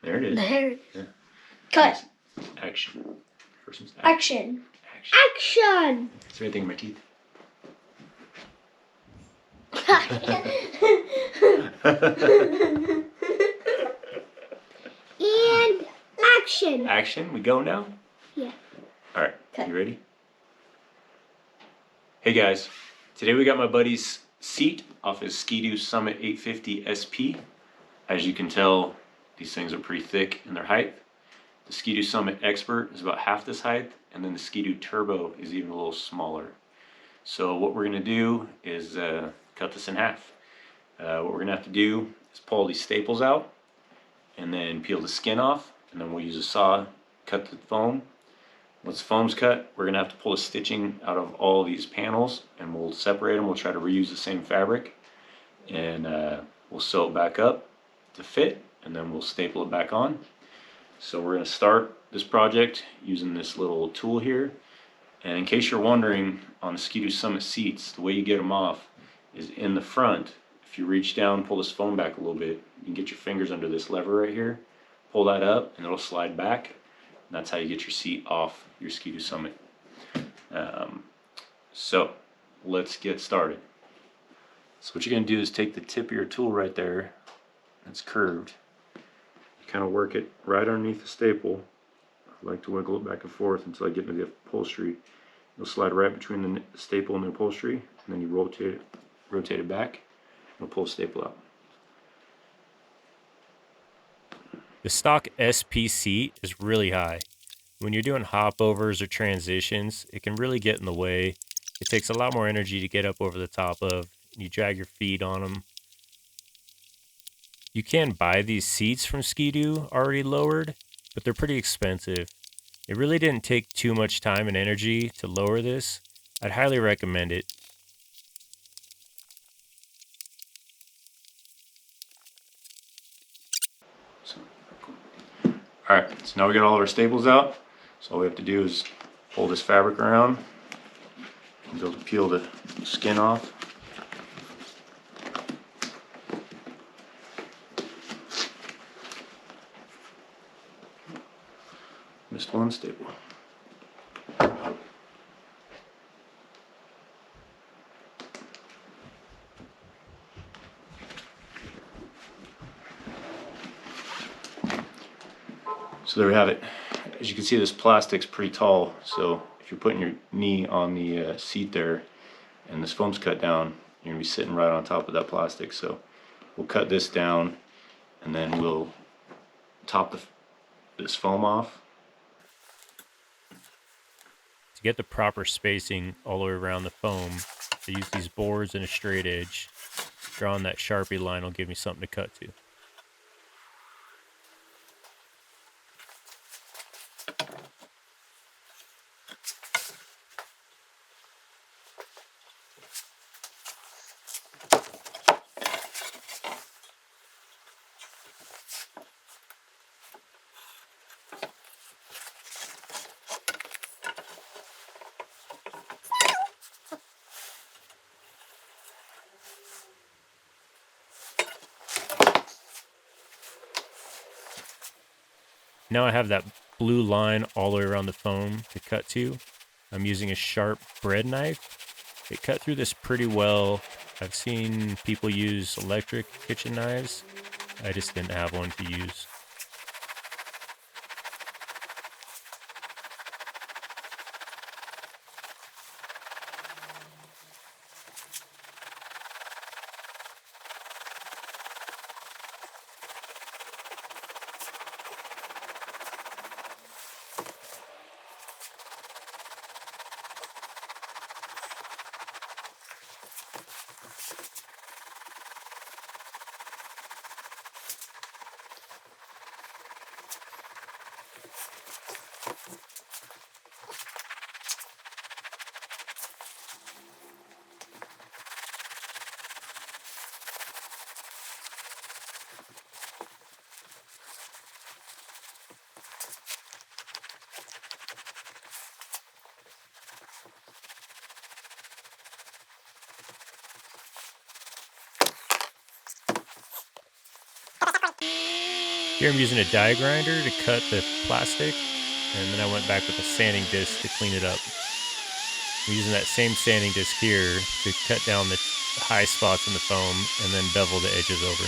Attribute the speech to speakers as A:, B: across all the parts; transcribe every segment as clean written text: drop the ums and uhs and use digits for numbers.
A: There it is.
B: There.
A: Yeah.
B: Cut.
A: Action. First one's
B: Action.
A: Action.
B: Action.
A: Is there anything in my teeth?
B: And action.
A: Action. We go now?
B: Yeah.
A: All right.
B: Cut.
A: You ready? Hey guys. Today we got my buddy's seat off his Skidoo Summit 850 SP. As you can tell, these things are pretty thick in their height. The Skidoo Summit Expert is about half this height, and then the Skidoo Turbo is even a little smaller. So what we're going to do is cut this in half. What we're going to have to do is pull all these staples out, and then peel the skin off, and then we'll use a saw, cut the foam. Once the foam's cut, we're going to have to pull the stitching out of all these panels, and we'll separate them. We'll try to reuse the same fabric, and we'll sew it back up to fit, and then we'll staple it back on. So we're going to start this project using this little tool here. And in case you're wondering, on the Skidoo Summit seats, the way you get them off is in the front. If you reach down, pull this foam back a little bit, you can get your fingers under this lever right here, pull that up, and it'll slide back. And that's how you get your seat off your Skidoo Summit. So let's get started. So what you're going to do is take the tip of your tool right there, that's curved. Kind of work it right underneath the staple. I like to wiggle it back and forth until I get into the upholstery. It'll slide right between the staple and the upholstery, and then you rotate it back, and it'll pull the staple out.
C: The stock SP seat is really high. When you're doing hopovers or transitions, it can really get in the way. It takes a lot more energy to get up over the top of. You drag your feet on them. You can buy these seats from Skidoo already lowered, but they're pretty expensive. It really didn't take too much time and energy to lower this. I'd highly recommend it.
A: Alright, so now we got all of our staples out. So all we have to do is pull this fabric around and be able to peel the skin off. Missed one staple. So there we have it. As you can see, this plastic's pretty tall, so if you're putting your knee on the seat there and this foam's cut down, you're going to be sitting right on top of that plastic. So we'll cut this down, and then we'll top this foam off.
C: To get the proper spacing all the way around the foam, I use these boards and a straight edge. Drawing that Sharpie line will give me something to cut to. Now I have that blue line all the way around the foam to cut to. I'm using a sharp bread knife. It cut through this pretty well. I've seen people use electric kitchen knives. I just didn't have one to use. Here I'm using a die grinder to cut the plastic, and then I went back with a sanding disc to clean it up. I'm using that same sanding disc here to cut down the high spots in the foam and then bevel the edges over.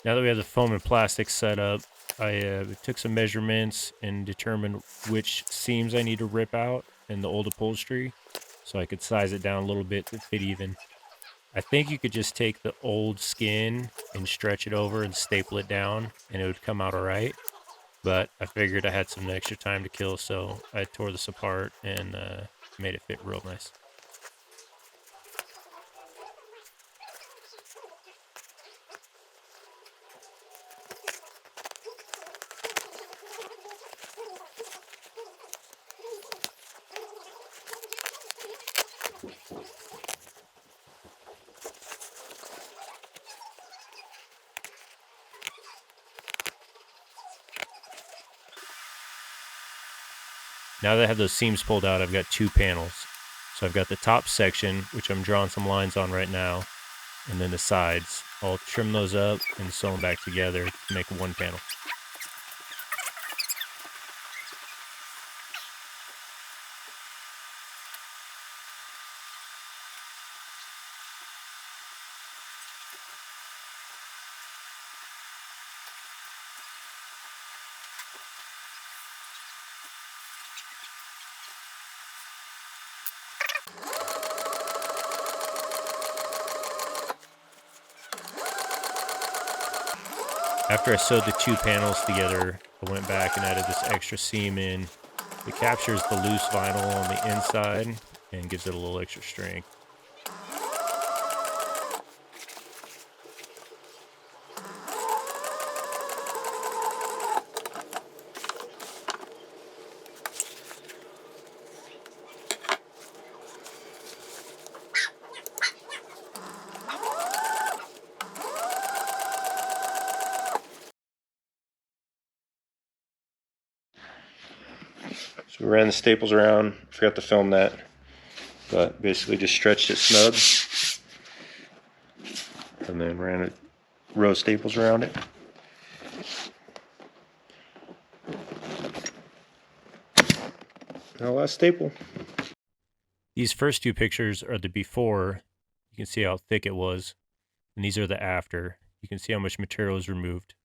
C: Now that we have the foam and plastic set up, I took some measurements and determined which seams I need to rip out in the old upholstery so I could size it down a little bit to fit even. I think you could just take the old skin and stretch it over and staple it down and it would come out all right. But I figured I had some extra time to kill, so I tore this apart and made it fit real nice. Now that I have those seams pulled out, I've got two panels. So I've got the top section, which I'm drawing some lines on right now, and then the sides. I'll trim those up and sew them back together to make one panel. After I sewed the two panels together, I went back and added this extra seam in. It captures the loose vinyl on the inside and gives it a little extra strength.
A: So we ran the staples around, forgot to film that, but basically just stretched it snug and then ran a row of staples around it. Now last staple.
C: These first two pictures are the before. You can see how thick it was. And these are the after. You can see how much material is removed.